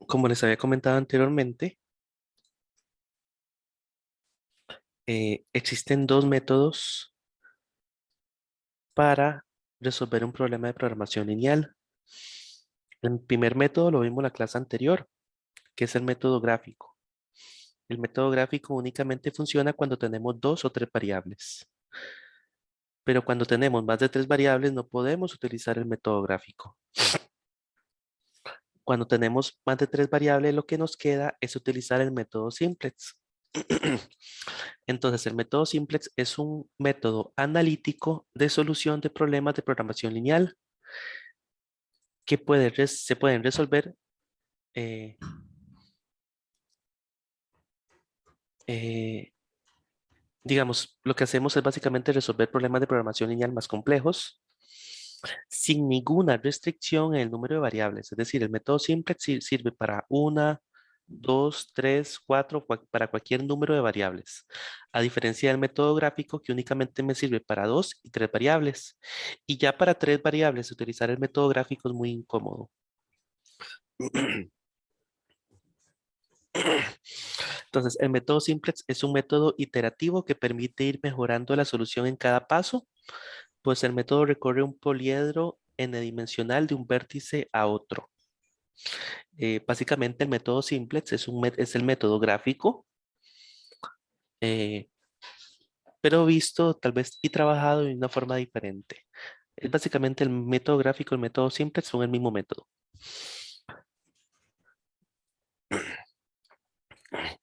Como les había comentado anteriormente, existen dos métodos para resolver un problema de programación lineal. El primer método lo vimos en la clase anterior, que es el método gráfico. El método gráfico únicamente funciona cuando tenemos dos o tres variables. Pero cuando tenemos más de tres variables no podemos utilizar el método gráfico. Cuando tenemos más de tres variables, lo que nos queda es utilizar el método simplex. Entonces, el método simplex es un método analítico de solución de problemas de programación lineal que se pueden resolver, eh, eh, digamos, lo que hacemos es básicamente resolver problemas de programación lineal más complejos sin ninguna restricción en el número de variables. Es decir, el método simplex sirve para una, dos, tres, cuatro, para cualquier número de variables. A diferencia del método gráfico que únicamente me sirve para dos y tres variables. Y ya para tres variables utilizar el método gráfico es muy incómodo. Entonces, el método simplex es un método iterativo que permite ir mejorando la solución en cada paso, pues el método recorre un poliedro n-dimensional de un vértice a otro. Básicamente, el método simplex es el método gráfico, eh, pero visto tal vez y trabajado de una forma diferente. Es básicamente el método gráfico y el método simplex son el mismo método.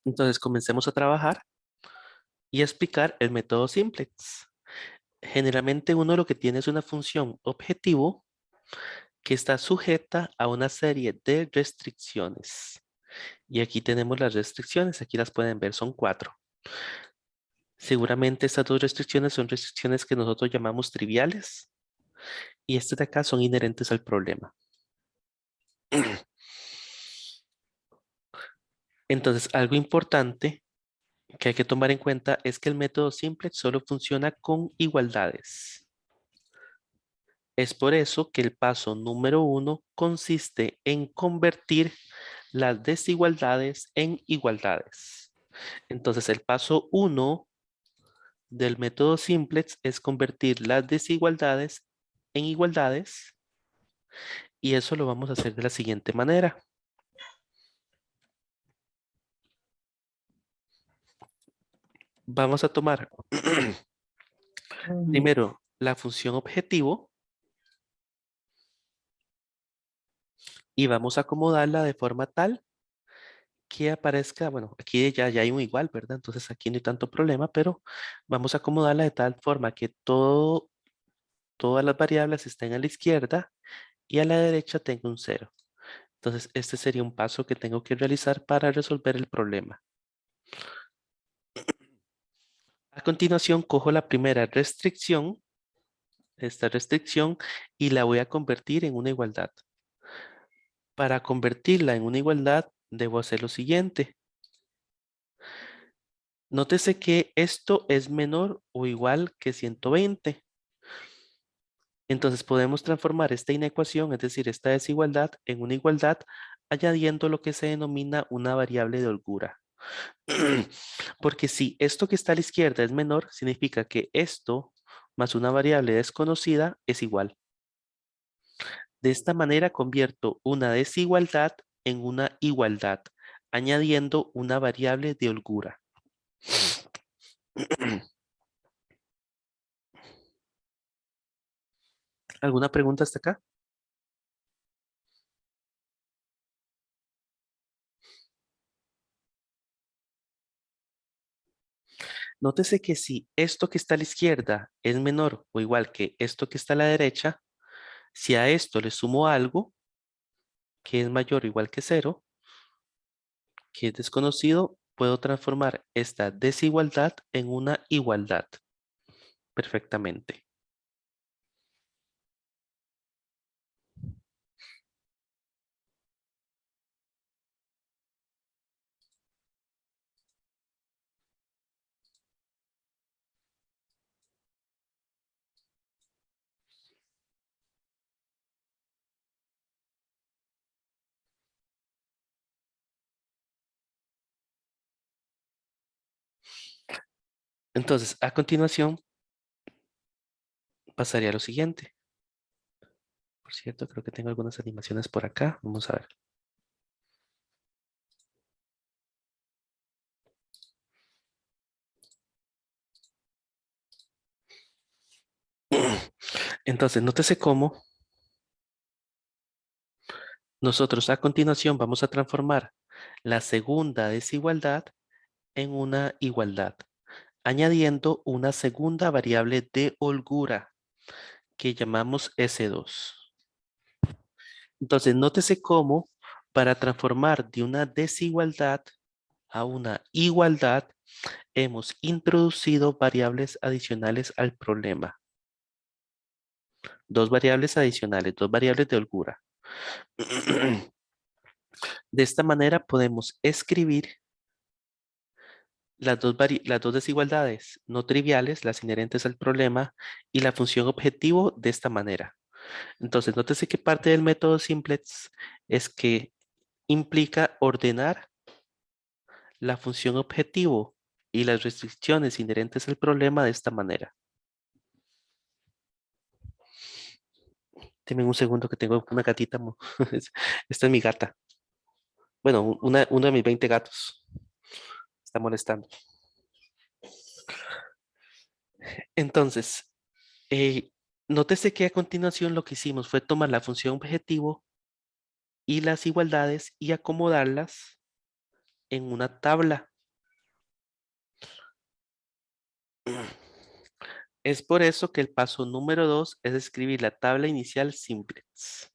Entonces, comencemos a trabajar y a explicar el método simplex. Generalmente uno lo que tiene es una función objetivo que está sujeta a una serie de restricciones. Y aquí tenemos las restricciones, aquí las pueden ver, son cuatro. Seguramente estas dos restricciones son restricciones que nosotros llamamos triviales y estas de acá son inherentes al problema. Entonces, algo importante que hay que tomar en cuenta es que el método simplex solo funciona con igualdades. Es por eso que el paso número uno consiste en convertir las desigualdades en igualdades. Entonces, el paso uno del método simplex es convertir las desigualdades en igualdades y eso lo vamos a hacer de la siguiente manera. Vamos a tomar primero la función objetivo y vamos a acomodarla de forma tal que aparezca, bueno, aquí ya hay un igual, ¿verdad? Entonces aquí no hay tanto problema, pero vamos a acomodarla de tal forma que todas las variables estén a la izquierda y a la derecha tenga un cero. Entonces este sería un paso que tengo que realizar para resolver el problema. A continuación cojo la primera restricción, esta restricción, y la voy a convertir en una igualdad. Para convertirla en una igualdad debo hacer lo siguiente. Nótese que esto es menor o igual que 120. Entonces podemos transformar esta inecuación, es decir, esta desigualdad, en una igualdad añadiendo lo que se denomina una variable de holgura. Porque si esto que está a la izquierda es menor, significa que esto más una variable desconocida es igual. De esta manera convierto una desigualdad en una igualdad, añadiendo una variable de holgura. ¿Alguna pregunta hasta acá? Nótese que si esto que está a la izquierda es menor o igual que esto que está a la derecha, si a esto le sumo algo que es mayor o igual que cero, que es desconocido, puedo transformar esta desigualdad en una igualdad perfectamente. Entonces, a continuación, pasaría a lo siguiente. Por cierto, creo que tengo algunas animaciones por acá. Vamos a ver. Entonces, nótese cómo nosotros a continuación vamos a transformar la segunda desigualdad en una igualdad, añadiendo una segunda variable de holgura que llamamos S2. Entonces, nótese cómo para transformar de una desigualdad a una igualdad, hemos introducido variables adicionales al problema. Dos variables adicionales, dos variables de holgura. De esta manera podemos escribir las dos desigualdades no triviales, las inherentes al problema, y la función objetivo de esta manera. Entonces, nótese que parte del método simplex es que implica ordenar la función objetivo y las restricciones inherentes al problema de esta manera. Deme un segundo que tengo una gatita. Esta es mi gata. Bueno, uno de mis 20 gatos. Está molestando. Entonces, eh, nótese que a continuación lo que hicimos fue tomar la función objetivo y las igualdades y acomodarlas en una tabla. Es por eso que el paso número 2 es escribir la tabla inicial simplex.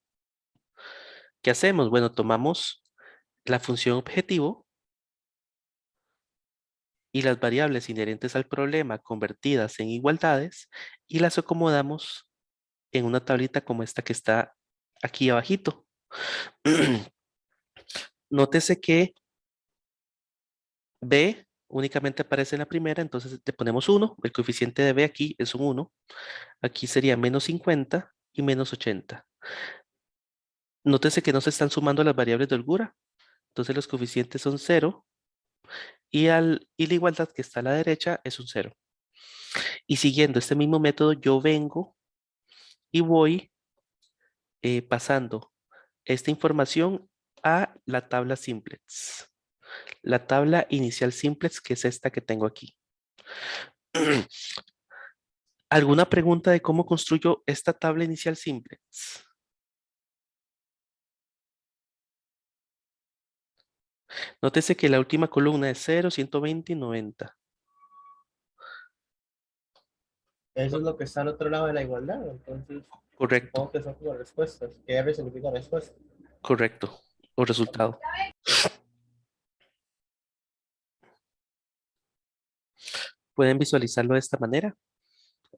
¿Qué hacemos? Bueno, tomamos la función objetivo y las variables inherentes al problema convertidas en igualdades y las acomodamos en una tablita como esta que está aquí abajito. Nótese que B únicamente aparece en la primera, entonces le ponemos 1. El coeficiente de B aquí es un 1. Aquí sería menos 50 y menos 80. Nótese que no se están sumando las variables de holgura. Entonces los coeficientes son 0 y la igualdad que está a la derecha es un 0. Y siguiendo este mismo método, yo vengo y voy pasando esta información a la tabla simplex. La tabla inicial simplex, que es esta que tengo aquí. ¿Alguna pregunta de cómo construyo esta tabla inicial simplex? Nótese que la última columna es 0, 120 y 90. Eso es lo que está al otro lado de la igualdad. Entonces, Correcto, supongo que son como respuestas. Que R significa respuesta. correcto. O resultado. Pueden visualizarlo de esta manera.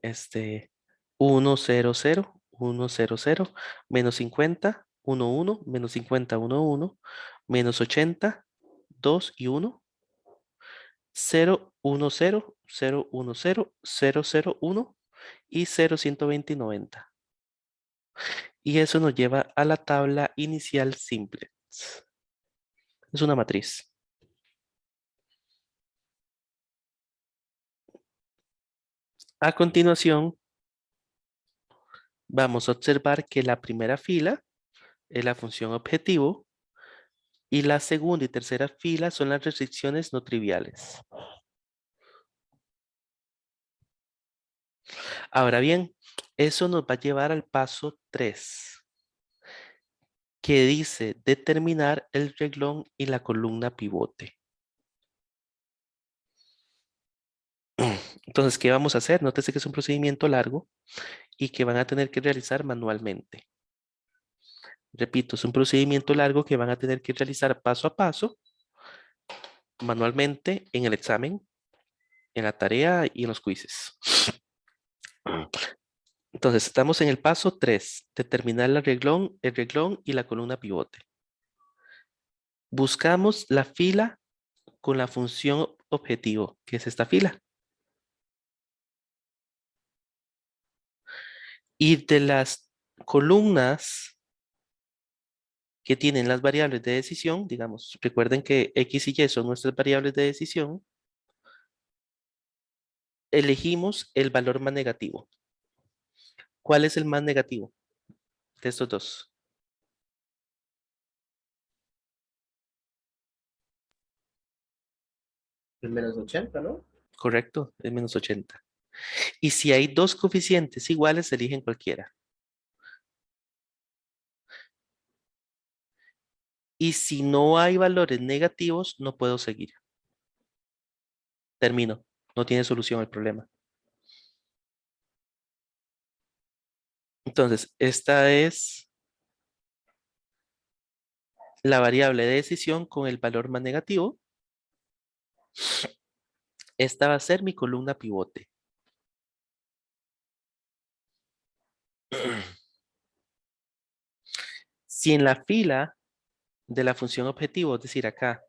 Este, 1, 0, 0, 1, 0, 0, menos 50, 1, 1, menos 50, 1, 1, menos 80, 2 y 1, 0, 1, 0, 0, 1, 0, 0, 0, 1 y 0, 120 y 90. Y eso nos lleva a la tabla inicial simple. Es una matriz. A continuación, vamos a observar que la primera fila es la función objetivo y la segunda y tercera fila son las restricciones no triviales. Ahora bien, eso nos va a llevar al paso 3, que dice determinar el renglón y la columna pivote. Entonces, ¿qué vamos a hacer? Nótese que es un procedimiento largo y que van a tener que realizar manualmente. Repito, es un procedimiento largo que van a tener que realizar paso a paso, manualmente, en el examen, en la tarea y en los quizzes. Entonces, estamos en el paso 3, determinar el renglón y la columna pivote. Buscamos la fila con la función objetivo, que es esta fila. Y de las columnas que tienen las variables de decisión, digamos, recuerden que X y Y son nuestras variables de decisión, elegimos el valor más negativo. ¿Cuál es el más negativo de estos dos? El menos 80, ¿no? Correcto, es menos 80. Y si hay dos coeficientes iguales, eligen cualquiera. Y si no hay valores negativos, no puedo seguir. Termino. No tiene solución el problema. Entonces, esta es la variable de decisión con el valor más negativo. Esta va a ser mi columna pivote. Si en la fila de la función objetivo, es decir, acá,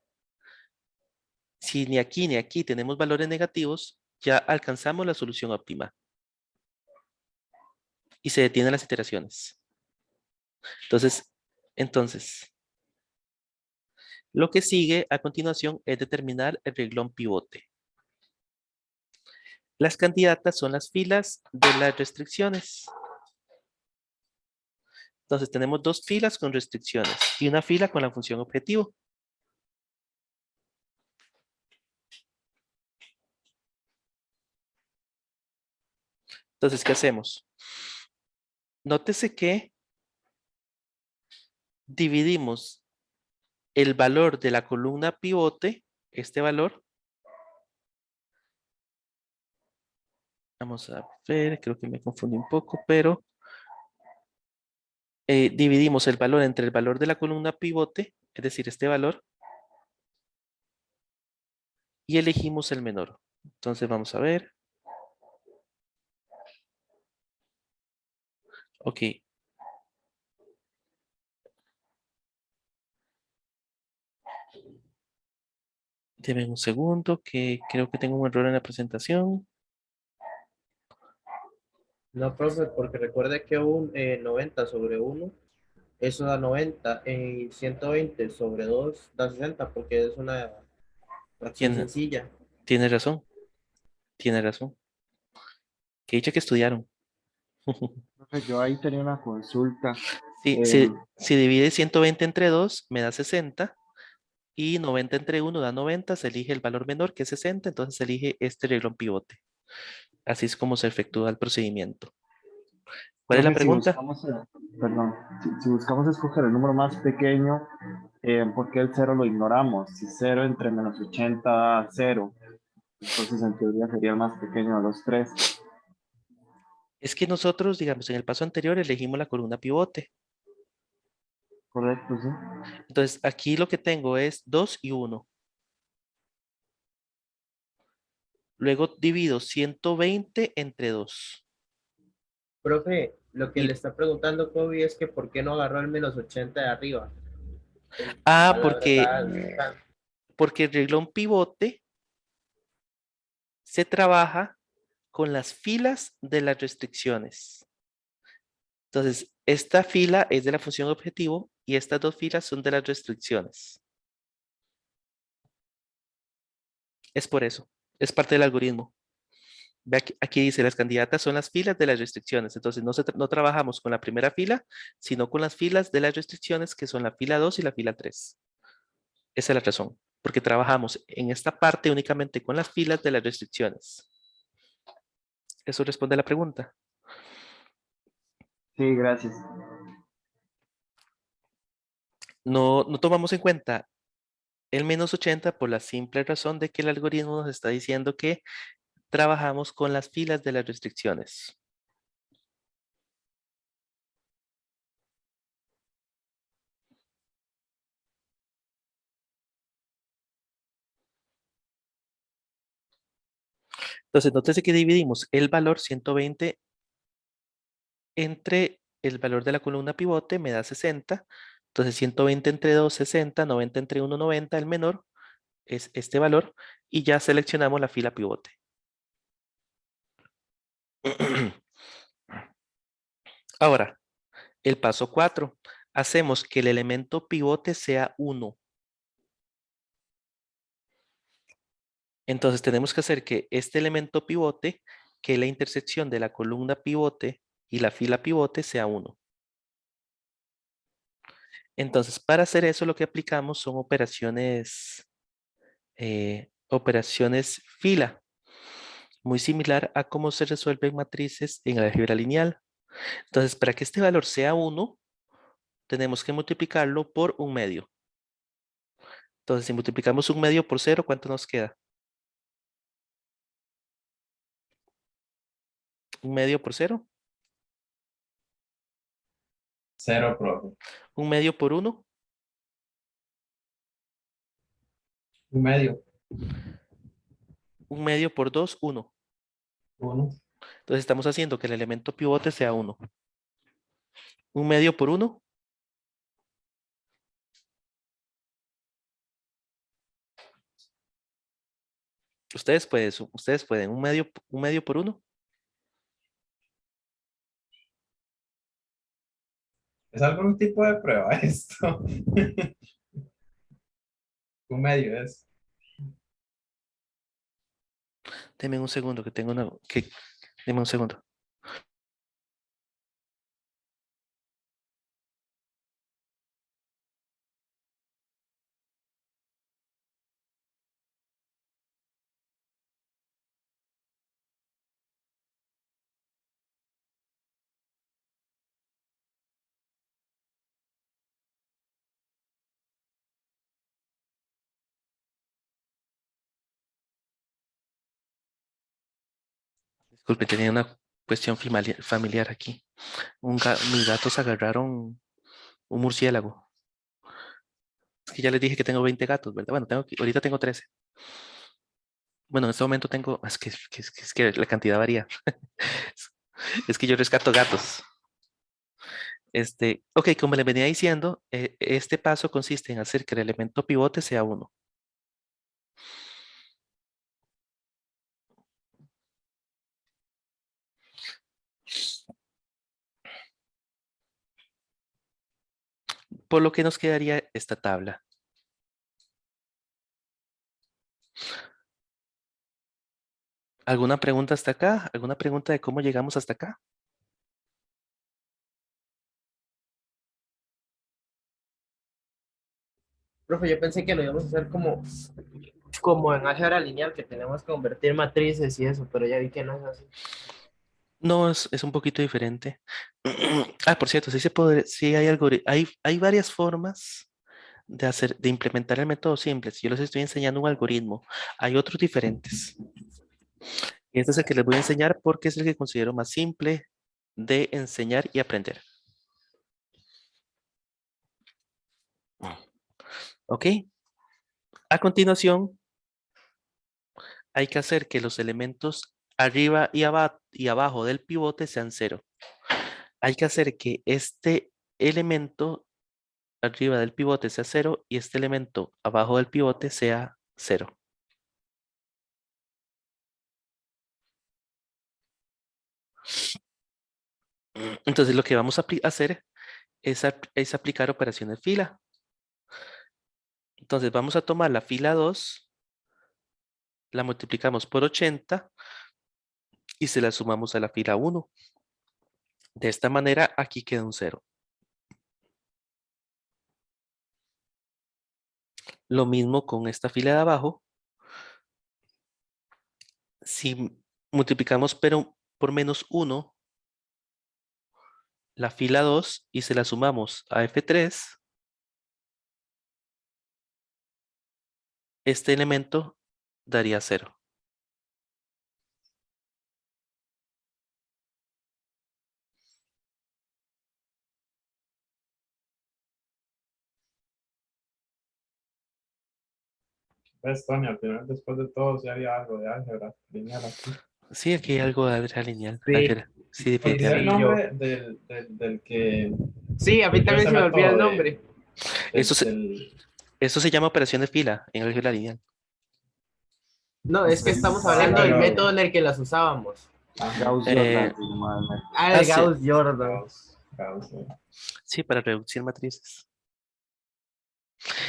si ni aquí ni aquí tenemos valores negativos, ya alcanzamos la solución óptima y se detienen las iteraciones. Entonces, lo que sigue a continuación es determinar el reglón pivote. Las candidatas son las filas de las restricciones. Entonces tenemos dos filas con restricciones y una fila con la función objetivo. Entonces, ¿qué hacemos? Nótese que dividimos el valor de la columna pivote, este valor. Vamos a ver, creo que me confundí un poco, pero dividimos el valor entre el valor de la columna pivote, es decir, este valor, y elegimos el menor. Entonces vamos a ver. Ok, denme un segundo que creo que tengo un error en la presentación. No, profe, porque recuerde que un 90 sobre 1, eso da 90, y 120 sobre 2 da 60, porque es una fracción Tiene, sencilla. tiene razón, tiene razón. Que dicha que estudiaron. Profe, yo ahí tenía una consulta. Sí, Em, si divide 120 entre 2 me da 60 y 90 entre 1 da 90, se elige el valor menor que es 60, entonces se elige este reglón pivote. Así es como se efectúa el procedimiento. ¿Cuál es la Profe, pregunta? perdón, si buscamos escoger el número más pequeño, ¿por qué el cero lo ignoramos? Si cero entre menos 80 da 0, entonces en teoría sería el más pequeño de los tres. Es que nosotros, digamos, en el paso anterior elegimos la columna pivote. Correcto, sí. Entonces, aquí lo que tengo es 2 y 1. Luego divido 120 entre 2. Profe, lo que le Y, está preguntando Kobe es que por qué no agarró el menos 80 de arriba. En ah, palabras porque, tan- porque el reglón pivote se trabaja con las filas de las restricciones. Entonces, esta fila es de la función objetivo y estas dos filas son de las restricciones. Es por eso. Es parte del algoritmo. Ve aquí dice, las candidatas son las filas de las restricciones. Entonces, no trabajamos con la primera fila, sino con las filas de las restricciones, que son la fila 2 y la fila 3. Esa es la razón. Porque trabajamos en esta parte únicamente con las filas de las restricciones. Eso responde a la pregunta. Sí, gracias. No tomamos en cuenta el menos 80 por la simple razón de que el algoritmo nos está diciendo que trabajamos con las filas de las restricciones. Entonces, nótese que dividimos el valor 120 entre el valor de la columna pivote, me da 60. Entonces, 120 entre 2, 60, 90 entre 1, 90, el menor es este valor y ya seleccionamos la fila pivote. Ahora, el paso 4. Hacemos que el elemento pivote sea 1. Entonces tenemos que hacer que este elemento pivote, que la intersección de la columna pivote y la fila pivote sea 1. Entonces, para hacer eso, lo que aplicamos son operaciones fila, muy similar a cómo se resuelven matrices en álgebra lineal. Entonces, para que este valor sea 1, tenemos que multiplicarlo por 1/2. Entonces, si multiplicamos 1/2 por 0, ¿cuánto nos queda? 1/2 por 0, 0, profe. 1/2 por 1, 1/2. 1/2 por 2, 1. 1. Entonces, estamos haciendo que el elemento pivote sea 1. 1/2 por 1, ustedes pueden, 1/2 por 1. ¿Es algún tipo de prueba esto? 1/2 es. Deme un segundo que tengo deme un segundo. Disculpe, tenía una cuestión familiar aquí. Mis gatos agarraron un murciélago. Es que ya les dije que tengo 20 gatos, ¿verdad? Bueno, ahorita tengo 13. Bueno, en este momento tengo, es que la cantidad varía. Es que yo rescato gatos. Ok, como les venía diciendo, este paso consiste en hacer que el elemento pivote sea 1. Por lo que nos quedaría esta tabla. ¿Alguna pregunta hasta acá? ¿Alguna pregunta de cómo llegamos hasta acá? Profe, yo pensé que lo íbamos a hacer como en álgebra lineal, que tenemos que convertir matrices y eso, pero ya vi que no es así. No, es un poquito diferente. Ah, por cierto, sí hay varias formas de implementar el método simple. Si yo les estoy enseñando un algoritmo, hay otros diferentes. Este es el que les voy a enseñar porque es el que considero más simple de enseñar y aprender. ¿Ok? A continuación, hay que hacer que los elementos arriba y abajo del pivote sean 0. Hay que hacer que este elemento arriba del pivote sea 0 y este elemento abajo del pivote sea 0. Entonces lo que vamos a hacer es aplicar operaciones fila. Entonces vamos a tomar la fila 2, la multiplicamos por 80 y se la sumamos a la fila 1. De esta manera aquí queda un 0. Lo mismo con esta fila de abajo. Si multiplicamos pero por menos 1 la fila 2 y se la sumamos a F3, este elemento daría 0. Pues, Tony, al final, después de todo, sí había algo de álgebra lineal aquí. Sí, aquí hay algo de álgebra lineal. Sí, Sí, Olvidé el definitivamente. sí, yo. nombre del que Sí, a mí incluyó también ese se me olvida el método nombre. Eso se, del eso se llama operación de fila en álgebra lineal. No, es que estamos Es hablando del pero método en el que las usábamos. Gauss-Jordan se llama el método. Ah, el Sí, Gauss-Jordan. Gauss, sí, para reducir matrices.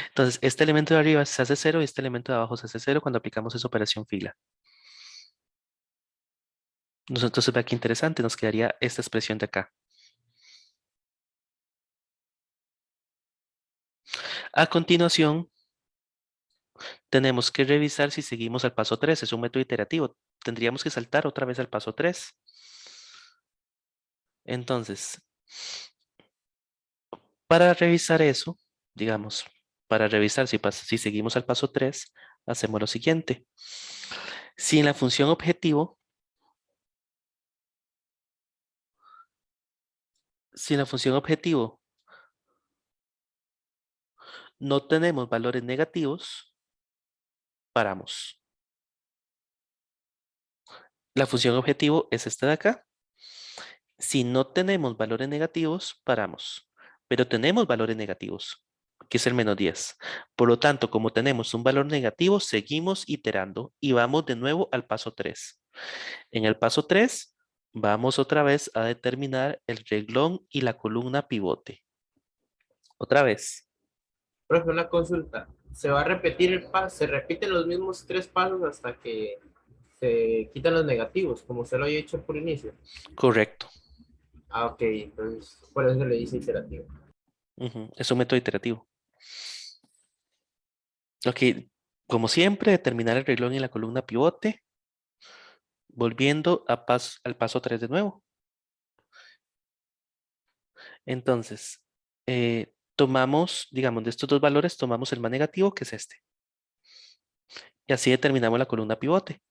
Entonces, este elemento de arriba se hace 0 y este elemento de abajo se hace 0 cuando aplicamos esa operación fila. Entonces, vea qué interesante, nos quedaría esta expresión de acá. A continuación, tenemos que revisar si seguimos al paso 3. Es un método iterativo. Tendríamos que saltar otra vez al paso 3. Entonces, para revisar eso, digamos, para revisar si seguimos al paso 3, hacemos lo siguiente. Si en la función objetivo, no tenemos valores negativos, paramos. La función objetivo es esta de acá. Si no tenemos valores negativos, paramos. Pero tenemos valores negativos, que es el -10. Por lo tanto, como tenemos un valor negativo, seguimos iterando y vamos de nuevo al paso 3. En el paso 3, vamos otra vez a determinar el renglón y la columna pivote. Otra vez. Profe, una consulta. ¿Se va a repetir el paso? ¿Se repiten los mismos 3 pasos hasta que se quitan los negativos, como usted lo había hecho por inicio? Correcto. Ah, ok. Entonces, por eso le dice iterativo. Es un método iterativo. Ok, como siempre, determinar el renglón y la columna pivote, volviendo al paso 3 de nuevo. Entonces, tomamos, digamos, de estos dos valores, tomamos el más negativo, que es este. Y así determinamos la columna pivote.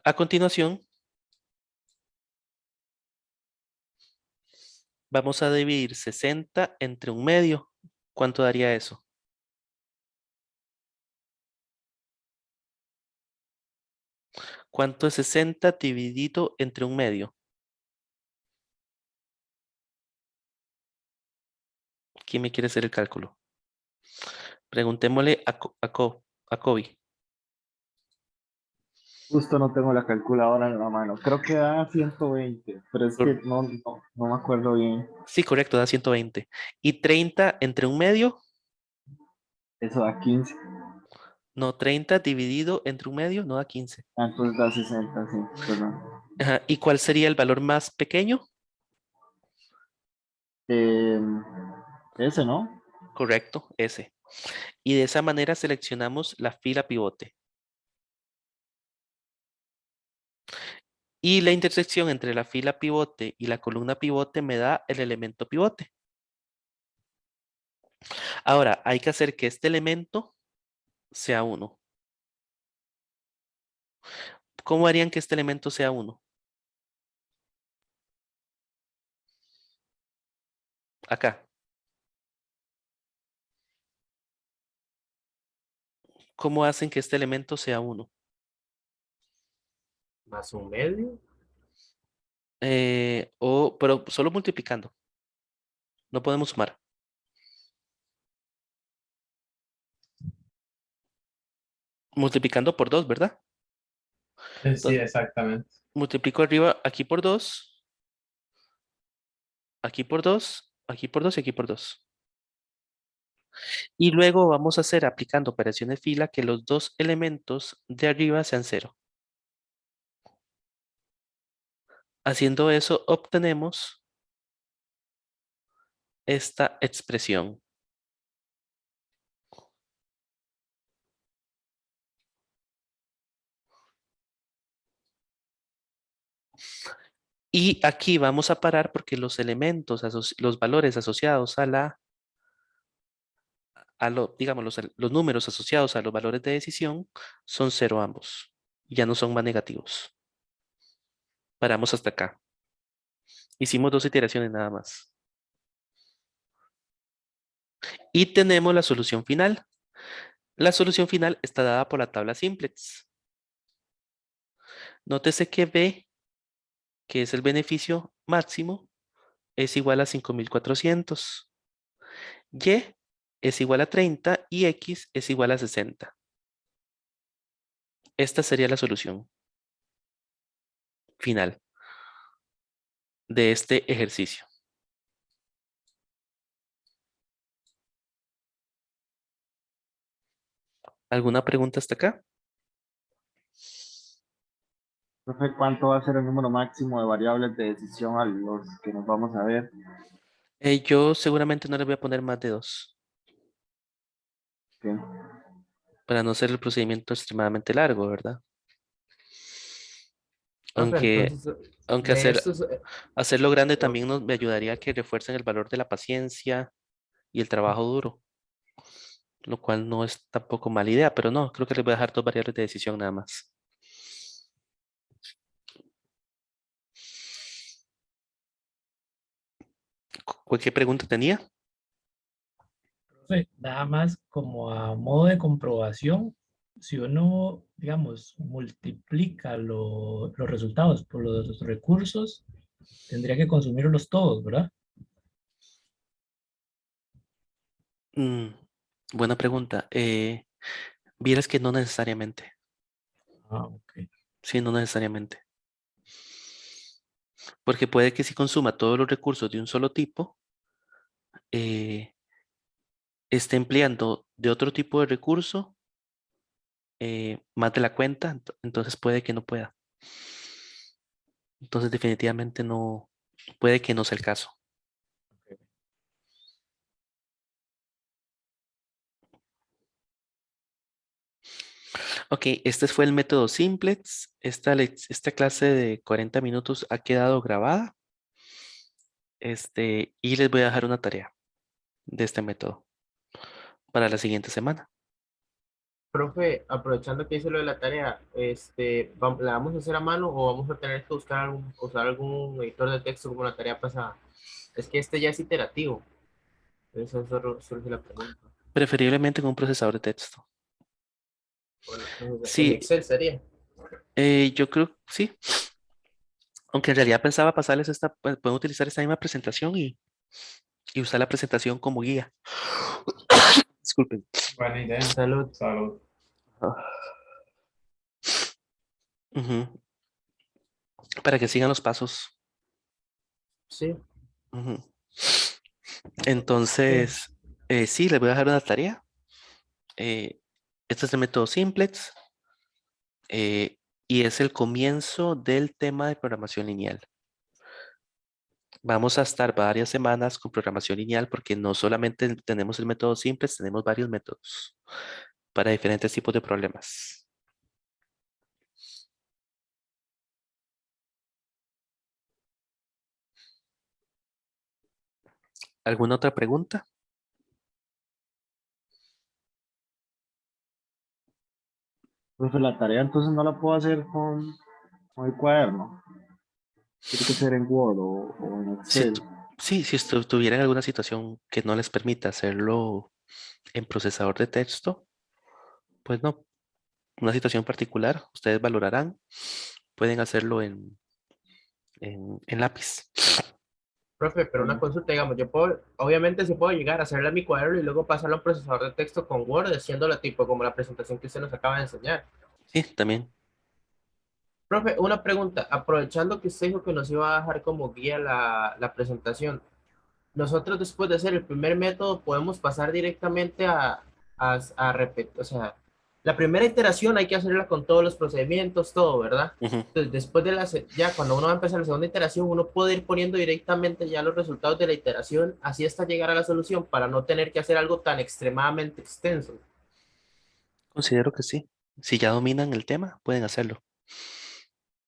A continuación, vamos a dividir 60 entre un medio. ¿Cuánto daría eso? ¿Cuánto es 60 dividido entre un medio? ¿Quién me quiere hacer el cálculo? Preguntémosle a Kobe. Justo no tengo la calculadora en la mano. Creo que da 120, pero es que no me acuerdo bien. Sí, correcto, da 120. ¿Y 30 entre un medio? Eso da 15. No, 30 dividido entre un medio no da 15. Ah, entonces da 60, sí, perdón. Ajá, ¿y cuál sería el valor más pequeño? Eh, ese, ¿no? Correcto, ese. Y de esa manera seleccionamos la fila pivote. Y la intersección entre la fila pivote y la columna pivote me da el elemento pivote. Ahora, hay que hacer que este elemento sea 1. ¿Cómo harían que este elemento sea 1? Acá. ¿Cómo hacen que este elemento sea 1? Más un medio. Pero solo multiplicando. No podemos sumar. Multiplicando por 2, ¿verdad? Sí, Entonces, exactamente. multiplico arriba aquí por 2, aquí por 2, aquí por 2 y aquí por 2. Y luego vamos a hacer, aplicando operaciones fila, que los dos elementos de arriba sean 0. Haciendo eso, obtenemos esta expresión. Y aquí vamos a parar porque los elementos, los valores asociados digamos, los números asociados a los valores de decisión son 0 ambos. Ya no son más negativos. Paramos hasta acá. Hicimos 2 iteraciones nada más. Y tenemos la solución final. La solución final está dada por la tabla simplex. Nótese que B, que es el beneficio máximo, es igual a 5400. Y es igual a 30 y X es igual a 60. Esta sería la solución final de este ejercicio. ¿Alguna pregunta hasta acá? Profe, ¿cuánto va a ser el número máximo de variables de decisión a los que nos vamos a ver? Yo seguramente no le voy a poner más de 2 Bien. para no hacer el procedimiento extremadamente largo, ¿verdad? Profe, Aunque, entonces, aunque de estos, hacerlo grande también me ayudaría a que refuercen el valor de la paciencia y el trabajo duro, lo cual no es tampoco mala idea, pero no, creo que les voy a dejar 2 variables de decisión nada más. ¿Cualquier pregunta tenía? Profe, nada más como a modo de comprobación, si uno, digamos, multiplica los resultados por los recursos, tendría que consumirlos todos, ¿verdad? Mm, buena pregunta. Vieras que no necesariamente. Ah, ok. Sí, no necesariamente. Porque puede que si consuma todos los recursos de un solo tipo, eh, esté empleando de otro tipo de recurso más de la cuenta, entonces puede que no pueda. Entonces definitivamente no, puede que no sea el caso. Ok, este fue el método Simplex. Esta clase de 40 minutos ha quedado grabada. Y les voy a dejar una tarea de este método para la siguiente semana. profe, aprovechando que hice lo de la tarea, ¿la vamos a hacer a mano o vamos a tener que buscar usar algún editor de texto como la tarea pasada? Es que este ya es iterativo. Eso surge la pregunta. Preferiblemente con un procesador de texto. Bueno, en Sí, Excel sería. yo creo sí. Aunque en realidad pensaba pasarles pueden utilizar esta misma presentación y usar la presentación como guía. Disculpen. Buena idea. Salud. Salud. Ujú. Para que sigan los pasos. Sí. Ujú. Ok. Entonces, sí, les voy a dejar una tarea. Este es el método Simplex eh, y es el comienzo del tema de programación lineal. Vamos a estar varias semanas con programación lineal porque no solamente tenemos el método Simplex, tenemos varios métodos para diferentes tipos de problemas. ¿Alguna otra pregunta? Profe, la tarea entonces no la puedo hacer con el cuaderno. Tiene que ser en Word o en Si, Excel. sí, si tuvieran alguna situación que no les permita hacerlo en procesador de texto, pues no. Una situación particular, ustedes valorarán, pueden hacerlo en lápiz. Profe, pero una Bueno, consulta, digamos, yo puedo, obviamente sí puedo llegar a hacerle a mi cuaderno y luego pasarlo a un procesador de texto con Word, haciéndolo tipo como la presentación que usted nos acaba de enseñar. Sí, también. Profe, una pregunta, aprovechando que usted dijo que nos iba a dejar como guía la presentación, nosotros después de hacer el primer método podemos pasar directamente a repetir, o sea, la primera iteración hay que hacerla con todos los procedimientos, todo, ¿verdad? Ujú. Entonces, después de ya cuando uno va a empezar la segunda iteración, uno puede ir poniendo directamente ya los resultados de la iteración, así hasta llegar a la solución para no tener que hacer algo tan extremadamente extenso. Considero que sí. Si ya dominan el tema, pueden hacerlo.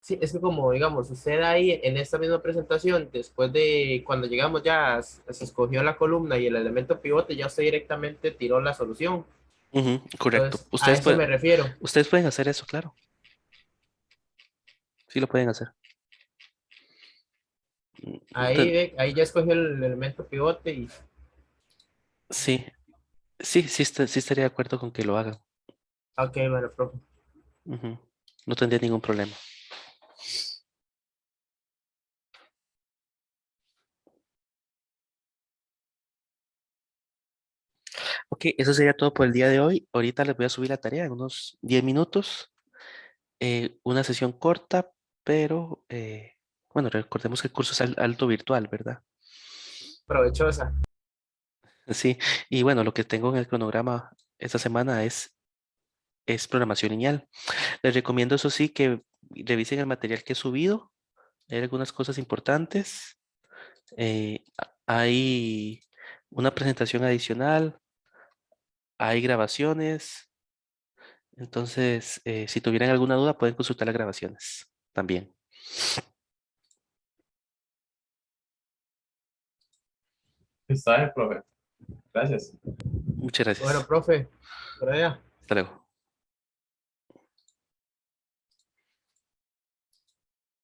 Sí, es que como, digamos, usted ahí en esta misma presentación, después de cuando llegamos ya, se escogió la columna y el elemento pivote, ya usted directamente tiró la solución. Ujú, correcto. Entonces, a eso me refiero. Ustedes pueden hacer eso, claro. Sí lo pueden hacer. No Ahí, ten- ahí ya escogió el elemento pivote y, sí, sí estaría de acuerdo con que lo hagan. ok, bueno, profe. Ujú. No tendría ningún problema. Ok, eso sería todo por el día de hoy. Ahorita les voy a subir la tarea en unos 10 minutos. Una sesión corta, pero bueno, recordemos que el curso es alto virtual, ¿verdad? Provechosa. Sí, y bueno, lo que tengo en el cronograma esta semana es es programación lineal. Les recomiendo, eso sí, que revisen el material que he subido. Hay algunas cosas importantes. Hay una presentación adicional, hay grabaciones. Entonces, si tuvieran alguna duda, pueden consultar las grabaciones también. Está bien, profe. Gracias. Muchas gracias. Bueno, profe, por allá. Hasta luego.